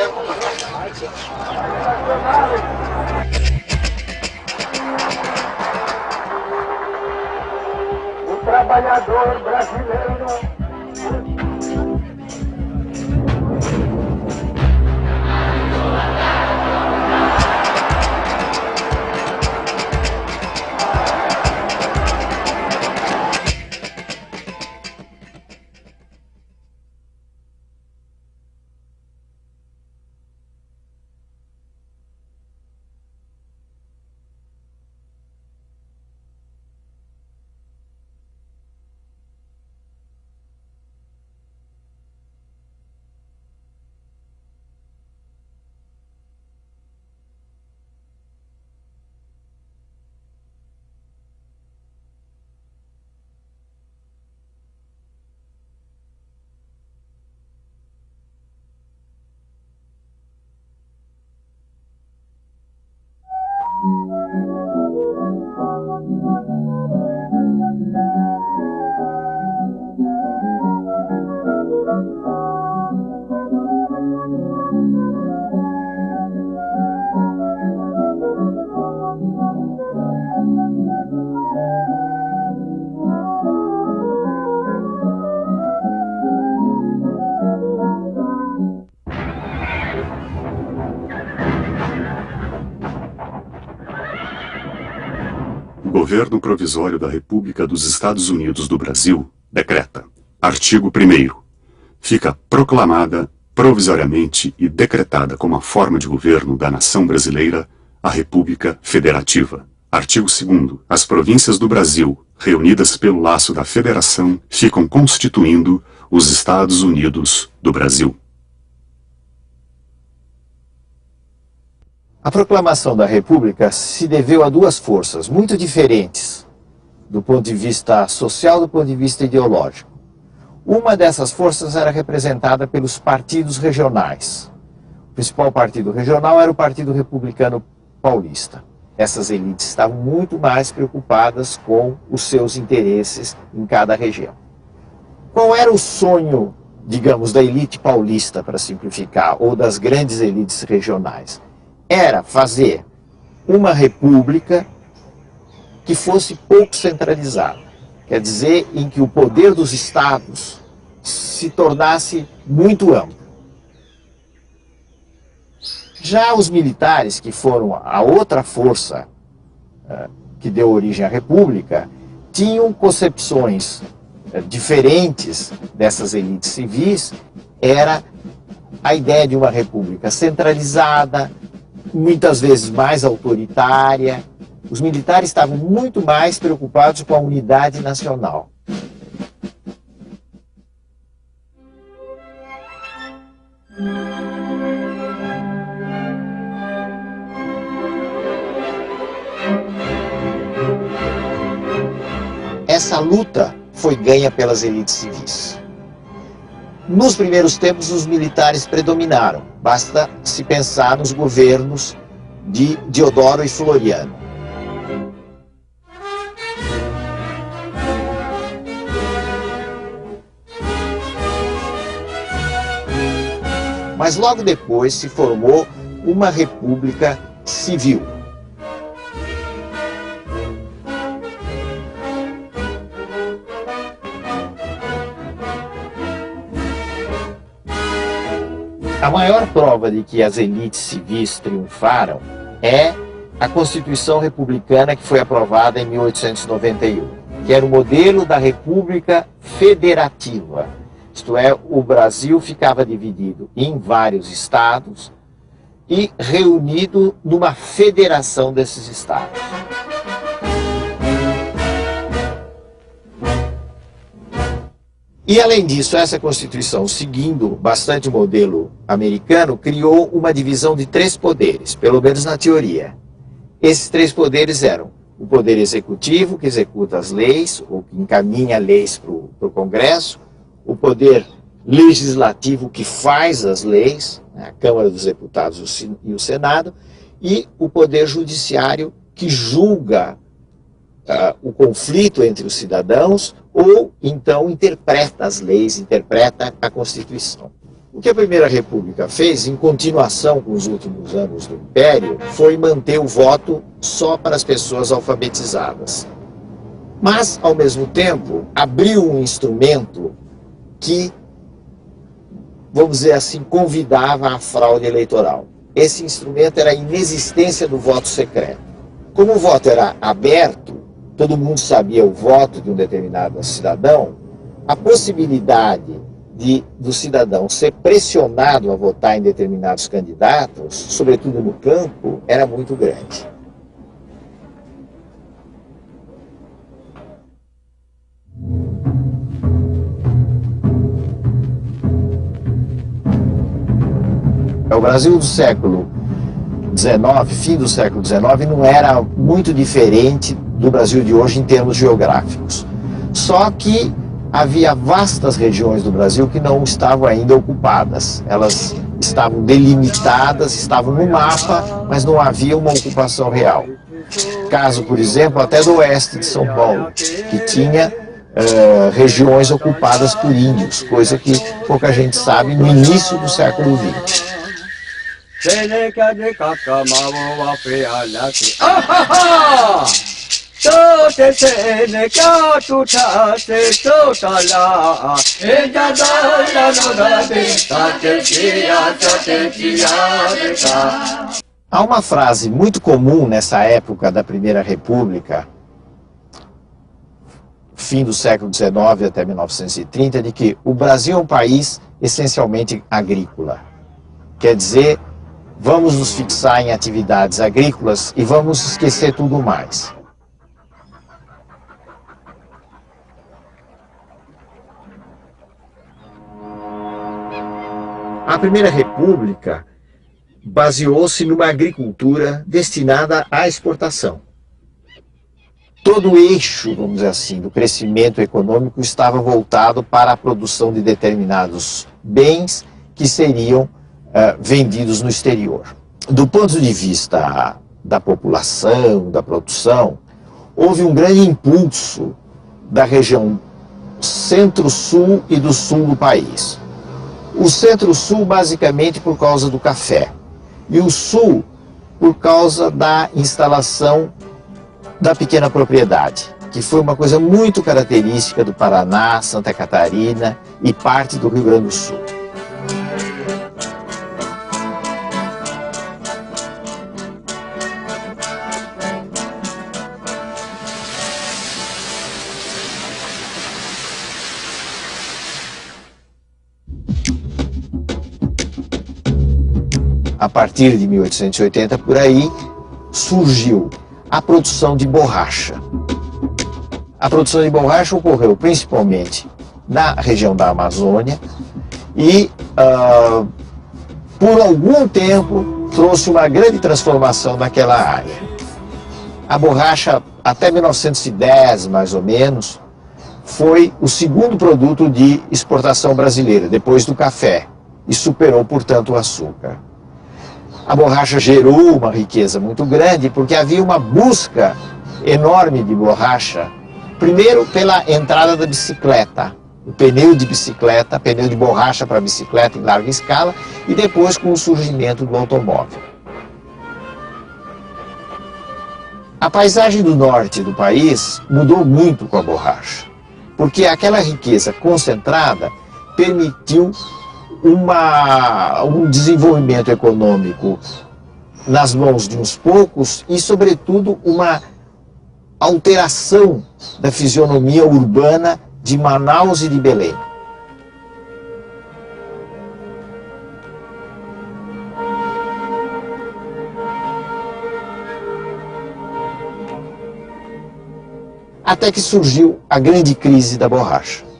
O trabalhador brasileiro. O Governo Provisório da República dos Estados Unidos do Brasil decreta. Artigo 1º. Fica proclamada, provisoriamente e decretada como a forma de governo da nação brasileira a República Federativa. Artigo 2º. As províncias do Brasil, reunidas pelo laço da Federação, ficam constituindo os Estados Unidos do Brasil. A proclamação da República se deveu a duas forças muito diferentes, do ponto de vista social e do ponto de vista ideológico. Uma dessas forças era representada pelos partidos regionais. O principal partido regional era o Partido Republicano Paulista. Essas elites estavam muito mais preocupadas com os seus interesses em cada região. Qual era o sonho, digamos, da elite paulista, para simplificar, ou das grandes elites regionais? Era fazer uma república que fosse pouco centralizada. Quer dizer, em que o poder dos estados se tornasse muito amplo. Já os militares, que foram a outra força que deu origem à república, tinham concepções diferentes dessas elites civis. Era a ideia de uma república centralizada, muitas vezes mais autoritária. Os militares estavam muito mais preocupados com a unidade nacional. Essa luta foi ganha pelas elites civis. Nos primeiros tempos, os militares predominaram. Basta se pensar nos governos de Deodoro e Floriano. Mas logo depois se formou uma república civil. A maior prova de que as elites civis triunfaram é a Constituição Republicana, que foi aprovada em 1891, que era o modelo da República Federativa. Isto é, o Brasil ficava dividido em vários estados e reunido numa federação desses estados. E, além disso, essa Constituição, seguindo bastante o modelo americano, criou uma divisão de 3 poderes, pelo menos na teoria. Esses 3 poderes eram o poder executivo, que executa as leis, ou que encaminha leis para o Congresso, o poder legislativo, que faz as leis, né, a Câmara dos Deputados e o Senado, e o poder judiciário, que julga o conflito entre os cidadãos, ou então interpreta as leis, interpreta a Constituição. O que a Primeira República fez, em continuação com os últimos anos do Império, foi manter o voto só para as pessoas alfabetizadas. Mas, ao mesmo tempo, abriu um instrumento que, vamos dizer assim, convidava à fraude eleitoral. Esse instrumento era a inexistência do voto secreto. Como o voto era aberto, todo mundo sabia o voto de um determinado cidadão, a possibilidade do cidadão ser pressionado a votar em determinados candidatos, sobretudo no campo, era muito grande. O Brasil do século XIX, fim do século XIX, não era muito diferente do Brasil de hoje em termos geográficos. Só que havia vastas regiões do Brasil que não estavam ainda ocupadas. Elas estavam delimitadas, estavam no mapa, mas não havia uma ocupação real. Caso, por exemplo, até do oeste de São Paulo, que tinha regiões ocupadas por índios, coisa que pouca gente sabe no início do século XX. Há uma frase muito comum nessa época da Primeira República, fim do século XIX até 1930, de que o Brasil é um país essencialmente agrícola. Quer dizer, vamos nos fixar em atividades agrícolas e vamos esquecer tudo mais. A Primeira República baseou-se numa agricultura destinada à exportação. Todo o eixo, vamos dizer assim, do crescimento econômico estava voltado para a produção de determinados bens que seriam vendidos no exterior. Do ponto de vista da população, da produção, houve um grande impulso da região centro-sul e do sul do país. O centro-sul basicamente por causa do café e o sul por causa da instalação da pequena propriedade, que foi uma coisa muito característica do Paraná, Santa Catarina e parte do Rio Grande do Sul. A partir de 1880, por aí, surgiu a produção de borracha. A produção de borracha ocorreu principalmente na região da Amazônia e, por algum tempo, trouxe uma grande transformação naquela área. A borracha, até 1910, mais ou menos, foi o segundo produto de exportação brasileira, depois do café, e superou, portanto, o açúcar. A borracha gerou uma riqueza muito grande porque havia uma busca enorme de borracha, primeiro pela entrada da bicicleta, o pneu de bicicleta, pneu de borracha para bicicleta em larga escala, e depois com o surgimento do automóvel. A paisagem do norte do país mudou muito com a borracha, porque aquela riqueza concentrada permitiu um desenvolvimento econômico nas mãos de uns poucos e, sobretudo, uma alteração da fisionomia urbana de Manaus e de Belém. Até que surgiu a grande crise da borracha.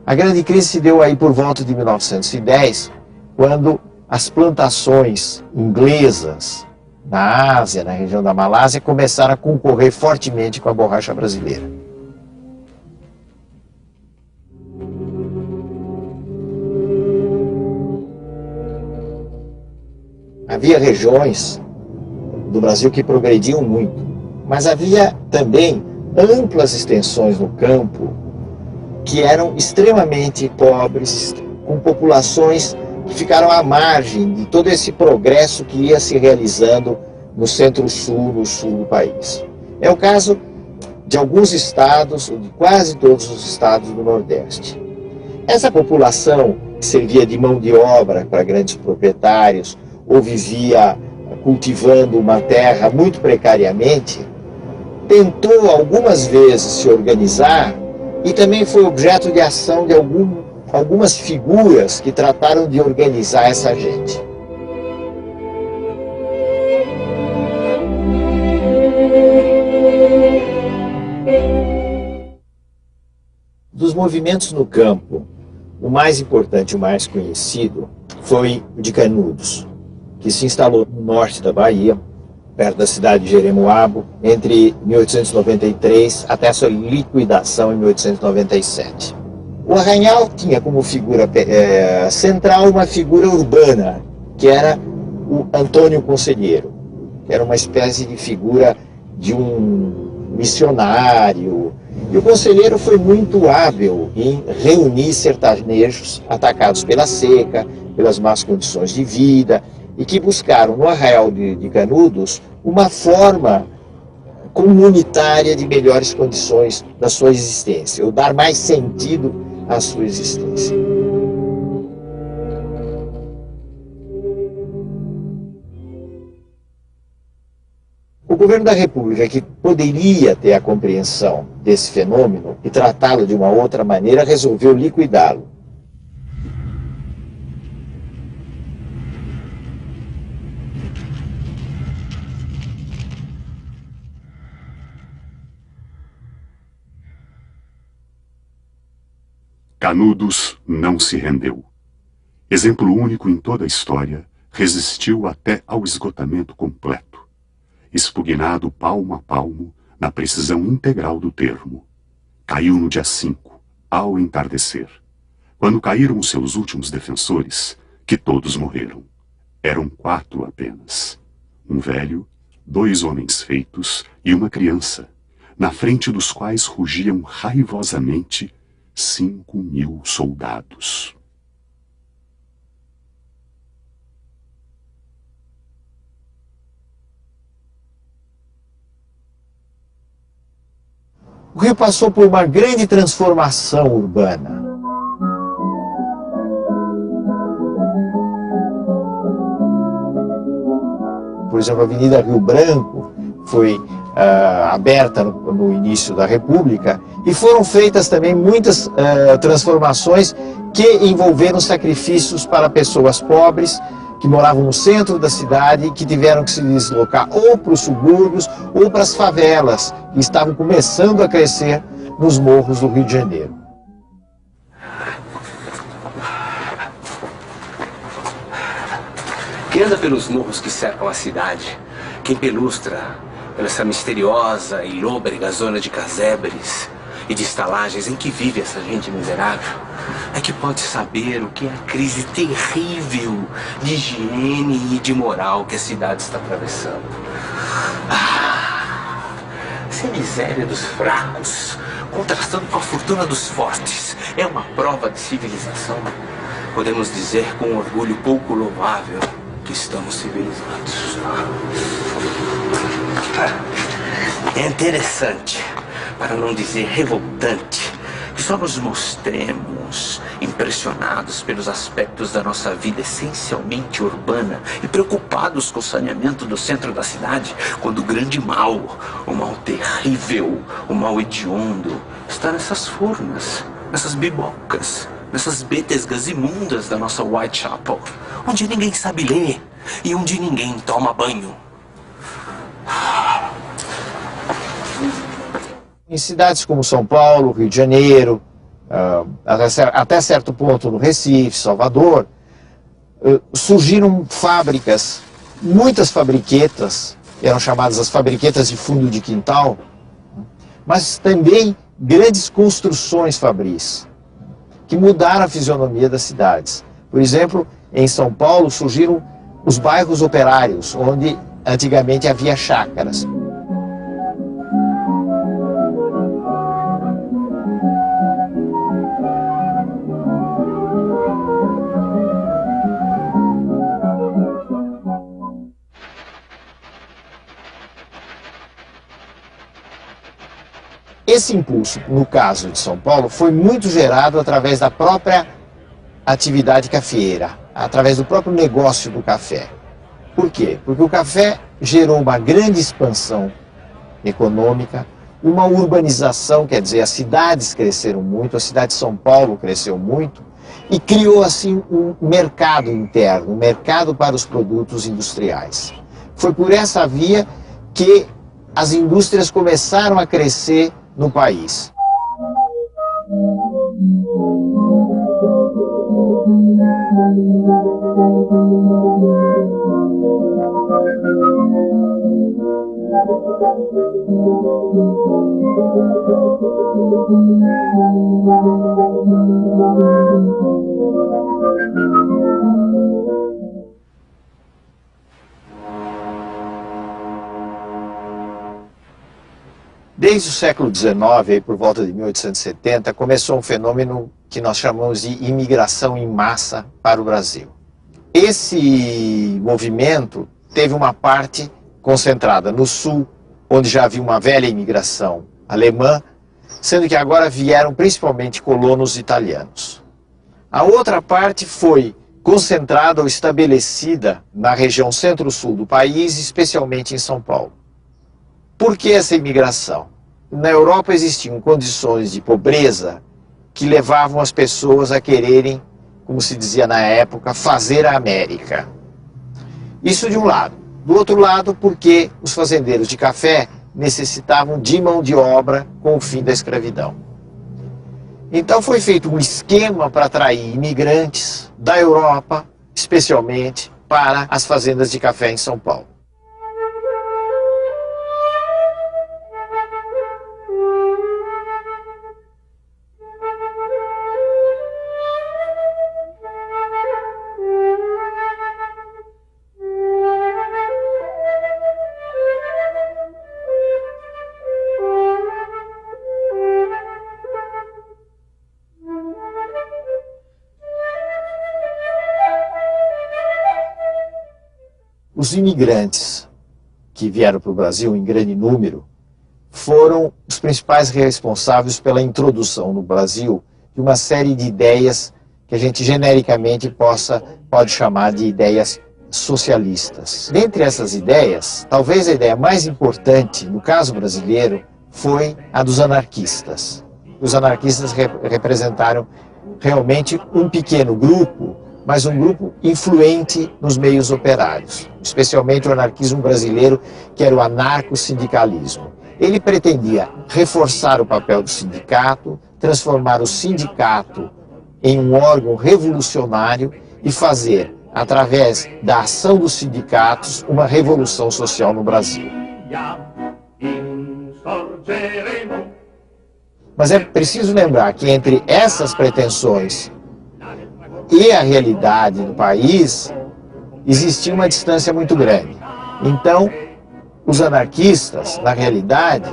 A grande crise se deu aí por volta de 1910, quando as plantações inglesas na Ásia, na região da Malásia, começaram a concorrer fortemente com a borracha brasileira. Havia regiões do Brasil que progrediam muito, mas havia também amplas extensões no campo que eram extremamente pobres, com populações que ficaram à margem de todo esse progresso que ia se realizando no centro-sul, no sul do país. É o caso de alguns estados, ou de quase todos os estados do Nordeste. Essa população que servia de mão de obra para grandes proprietários ou vivia cultivando uma terra muito precariamente, tentou algumas vezes se organizar e também foi objeto de ação de algumas figuras que trataram de organizar essa gente. Dos movimentos no campo, o mais importante, o mais conhecido, foi o de Canudos, que se instalou no norte da Bahia, perto da cidade de Jeremoabo, entre 1893 até sua liquidação em 1897. O Arraial tinha como figura central uma figura urbana, que era o Antônio Conselheiro, que era uma espécie de figura de um missionário. E o conselheiro foi muito hábil em reunir sertanejos atacados pela seca, pelas más condições de vida, e que buscaram no Arraial de Canudos uma forma comunitária de melhores condições da sua existência, ou dar mais sentido à sua existência. O governo da República, que poderia ter a compreensão desse fenômeno e tratá-lo de uma outra maneira, resolveu liquidá-lo. Canudos não se rendeu. Exemplo único em toda a história, resistiu até ao esgotamento completo, expugnado palmo a palmo, na precisão integral do termo. Caiu no dia 5, ao entardecer. Quando caíram os seus últimos defensores, que todos morreram. Eram 4 apenas. Um velho, 2 homens feitos e uma criança, na frente dos quais rugiam raivosamente 5.000 soldados. O Rio passou por uma grande transformação urbana. Por exemplo, a Avenida Rio Branco foi aberta no início da República e foram feitas também muitas transformações que envolveram sacrifícios para pessoas pobres que moravam no centro da cidade e que tiveram que se deslocar ou para os subúrbios ou para as favelas que estavam começando a crescer nos morros do Rio de Janeiro. Quem anda pelos morros que cercam a cidade, quem pelustra essa misteriosa e lôbrega zona de casebres e de estalagens em que vive essa gente miserável, é que pode saber o que é a crise terrível de higiene e de moral que a cidade está atravessando. Se a miséria dos fracos, contrastando com a fortuna dos fortes, é uma prova de civilização, podemos dizer com orgulho pouco louvável que estamos civilizados. É interessante, para não dizer revoltante, que só nos mostremos impressionados pelos aspectos da nossa vida essencialmente urbana e preocupados com o saneamento do centro da cidade, quando o grande mal, o mal terrível, o mal hediondo, está nessas furnas, nessas bibocas, nessas betesgas imundas da nossa Whitechapel, onde ninguém sabe ler e onde ninguém toma banho. Em cidades como São Paulo, Rio de Janeiro, até certo ponto no Recife, Salvador, surgiram fábricas, muitas fabriquetas, eram chamadas as fabriquetas de fundo de quintal, mas também grandes construções fabris, que mudaram a fisionomia das cidades. Por exemplo, em São Paulo surgiram os bairros operários, onde antigamente havia chácaras. Esse impulso, no caso de São Paulo, foi muito gerado através da própria atividade cafeeira, através do próprio negócio do café. Por quê? Porque o café gerou uma grande expansão econômica, uma urbanização, quer dizer, as cidades cresceram muito, a cidade de São Paulo cresceu muito, e criou assim um mercado interno, um mercado para os produtos industriais. Foi por essa via que as indústrias começaram a crescer no país. Desde o século XIX, aí por volta de 1870, começou um fenômeno que nós chamamos de imigração em massa para o Brasil. Esse movimento teve uma parte concentrada no sul, onde já havia uma velha imigração alemã, sendo que agora vieram principalmente colonos italianos. A outra parte foi concentrada ou estabelecida na região centro-sul do país, especialmente em São Paulo. Por que essa imigração? Na Europa existiam condições de pobreza que levavam as pessoas a quererem, como se dizia na época, fazer a América. Isso de um lado. Do outro lado, porque os fazendeiros de café necessitavam de mão de obra com o fim da escravidão. Então foi feito um esquema para atrair imigrantes da Europa, especialmente para as fazendas de café em São Paulo. Os imigrantes que vieram para o Brasil em grande número foram os principais responsáveis pela introdução no Brasil de uma série de ideias que a gente genericamente pode chamar de ideias socialistas. Dentre essas ideias, talvez a ideia mais importante, no caso brasileiro, foi a dos anarquistas. Os anarquistas representaram realmente um pequeno grupo, mas um grupo influente nos meios operários, especialmente o anarquismo brasileiro, que era o anarco-sindicalismo. Ele pretendia reforçar o papel do sindicato, transformar o sindicato em um órgão revolucionário e fazer, através da ação dos sindicatos, uma revolução social no Brasil. Mas é preciso lembrar que entre essas pretensões e a realidade do país, existia uma distância muito grande. Então, os anarquistas, na realidade,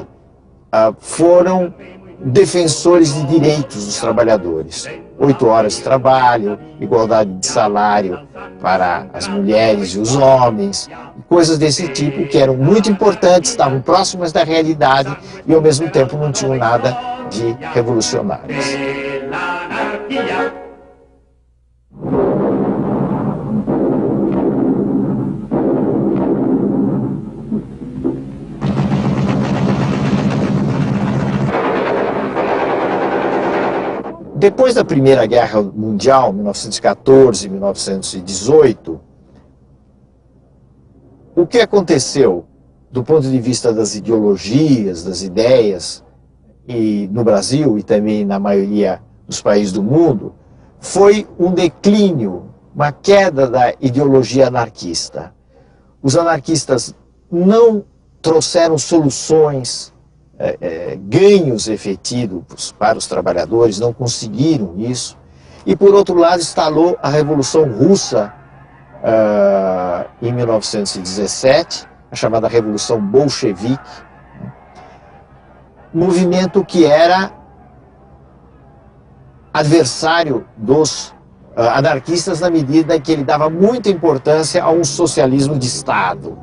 foram defensores de direitos dos trabalhadores. 8 horas de trabalho, igualdade de salário para as mulheres e os homens, coisas desse tipo que eram muito importantes, estavam próximas da realidade e ao mesmo tempo não tinham nada de revolucionários. Depois da Primeira Guerra Mundial, 1914, 1918, o que aconteceu do ponto de vista das ideologias, das ideias, e no Brasil e também na maioria dos países do mundo, foi um declínio, uma queda da ideologia anarquista. Os anarquistas não trouxeram soluções, ganhos efetivos para os trabalhadores, não conseguiram isso. E, por outro lado, instalou a Revolução Russa em 1917, a chamada Revolução Bolchevique, movimento que era adversário dos anarquistas na medida em que ele dava muita importância a um socialismo de Estado.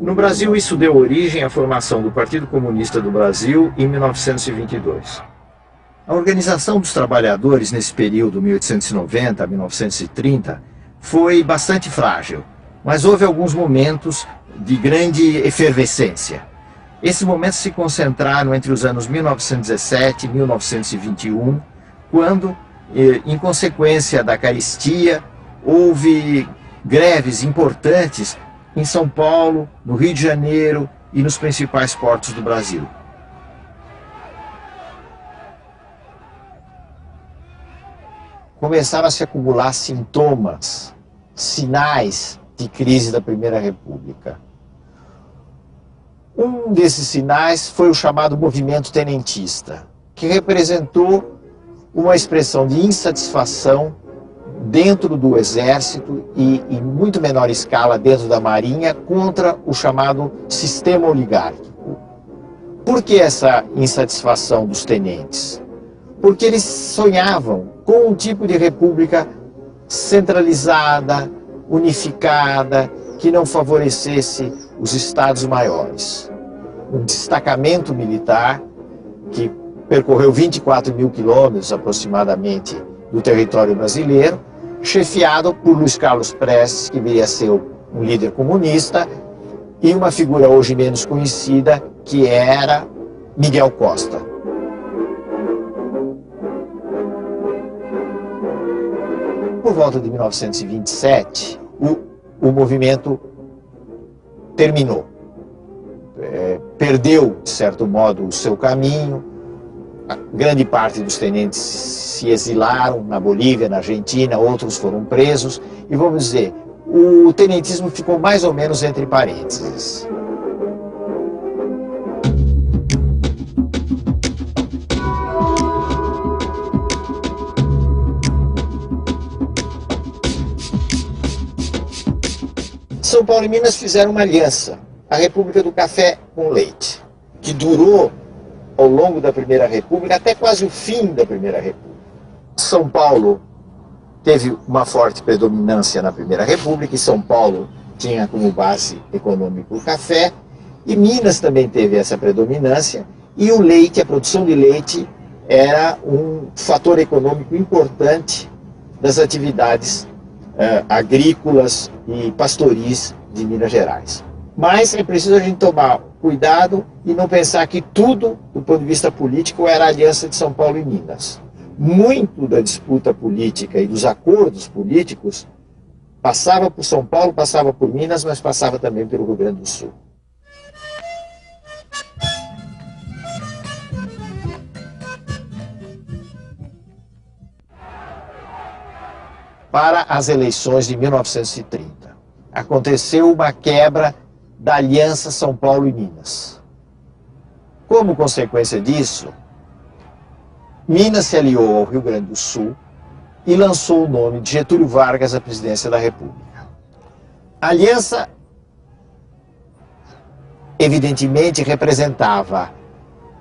No Brasil, isso deu origem à formação do Partido Comunista do Brasil em 1922. A organização dos trabalhadores nesse período, 1890 a 1930, foi bastante frágil, mas houve alguns momentos de grande efervescência. Esses momentos se concentraram entre os anos 1917 e 1921, quando, em consequência da carestia, houve greves importantes em São Paulo, no Rio de Janeiro e nos principais portos do Brasil. Começaram a se acumular sintomas, sinais de crise da Primeira República. Um desses sinais foi o chamado movimento tenentista, que representou uma expressão de insatisfação dentro do Exército e, em muito menor escala, dentro da Marinha, contra o chamado sistema oligárquico. Por que essa insatisfação dos tenentes? Porque eles sonhavam com um tipo de república centralizada, unificada, que não favorecesse os estados maiores. Um destacamento militar que percorreu 24 mil quilômetros aproximadamente do território brasileiro, chefiado por Luiz Carlos Prestes, que viria a ser um líder comunista, e uma figura hoje menos conhecida, que era Miguel Costa. Por volta de 1927, o movimento terminou. Perdeu, de certo modo, o seu caminho. A grande parte dos tenentes se exilaram na Bolívia, na Argentina, outros foram presos. E vamos dizer, o tenentismo ficou mais ou menos entre parênteses. São Paulo e Minas fizeram uma aliança, a República do Café com Leite, que durou ao longo da Primeira República até quase o fim da Primeira República. São Paulo teve uma forte predominância na Primeira República, e São Paulo tinha como base econômica o café, e Minas também teve essa predominância, e o leite, a produção de leite, era um fator econômico importante das atividades agrícolas e pastoris de Minas Gerais. Mas é preciso a gente tomar cuidado e não pensar que tudo, do ponto de vista político, era a aliança de São Paulo e Minas. Muito da disputa política e dos acordos políticos passava por São Paulo, passava por Minas, mas passava também pelo Rio Grande do Sul. Para as eleições de 1930, aconteceu uma quebra da aliança São Paulo e Minas. Como consequência disso, Minas se aliou ao Rio Grande do Sul e lançou o nome de Getúlio Vargas à presidência da República. A aliança, evidentemente, representava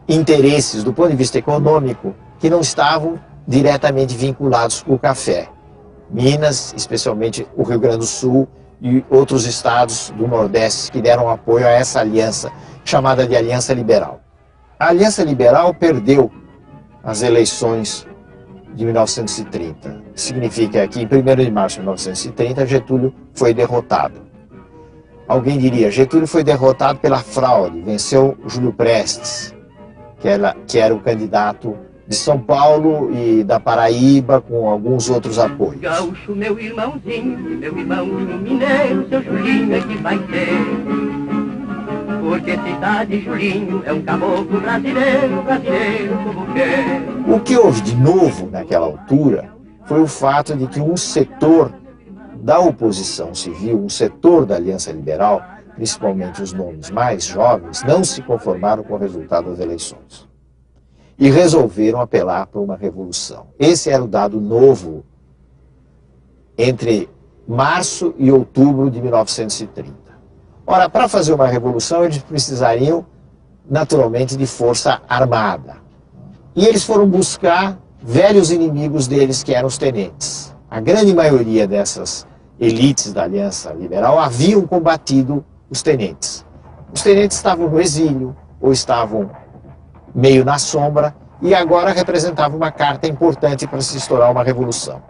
interesses do ponto de vista econômico que não estavam diretamente vinculados com o café. Minas, especialmente o Rio Grande do Sul e outros estados do Nordeste que deram apoio a essa aliança, chamada de Aliança Liberal. A Aliança Liberal perdeu as eleições de 1930. Significa que em 1º de março de 1930, Getúlio foi derrotado. Alguém diria, Getúlio foi derrotado pela fraude, venceu Júlio Prestes, que era o candidato de São Paulo e da Paraíba, com alguns outros apoios. Gaúcho, meu irmãozinho, meu irmãozinho mineiro, seu Julinho é que vai ser. Porque cidade Julinho é um caboclo brasileiro, brasileiro como quer. O que houve de novo naquela altura foi o fato de que um setor da oposição civil, um setor da Aliança Liberal, principalmente os nomes mais jovens, não se conformaram com o resultado das eleições e resolveram apelar para uma revolução. Esse era o dado novo entre março e outubro de 1930. Ora, para fazer uma revolução, eles precisariam, naturalmente, de força armada. E eles foram buscar velhos inimigos deles, que eram os tenentes. A grande maioria dessas elites da Aliança Liberal haviam combatido os tenentes. Os tenentes estavam no exílio ou estavam meio na sombra e agora representavam uma carta importante para se estourar uma revolução.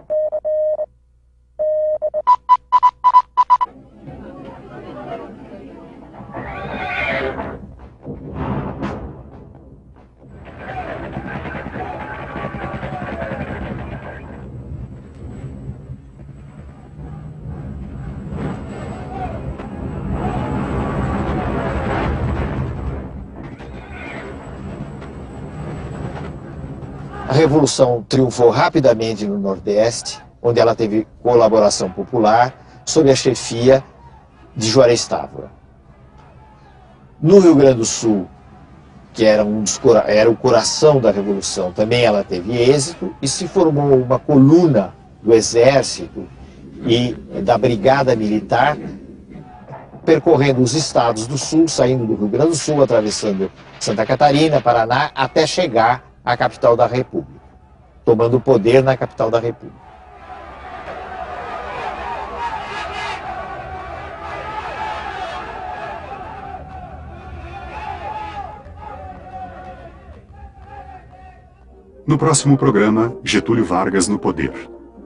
A Revolução triunfou rapidamente no Nordeste, onde ela teve colaboração popular, sob a chefia de Juarez Távora. No Rio Grande do Sul, que era o coração da Revolução, também ela teve êxito e se formou uma coluna do Exército e da Brigada Militar, percorrendo os estados do Sul, saindo do Rio Grande do Sul, atravessando Santa Catarina, Paraná, até chegar à capital da República, tomando o poder na capital da República. No próximo programa, Getúlio Vargas no poder.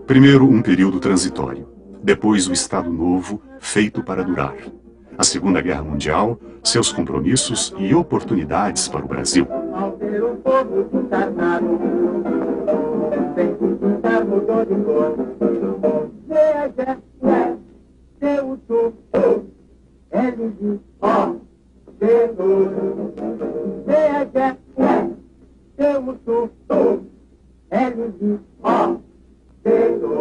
Primeiro, um período transitório. Depois, o Estado Novo, feito para durar. A Segunda Guerra Mundial, seus compromissos e oportunidades para o Brasil. Ao ver o povo desencarnado, sem se pintar mudou de cor. Veja, C-U-T, L-I-O, C-U. Veja, C-U-T, L-I-O, C-U.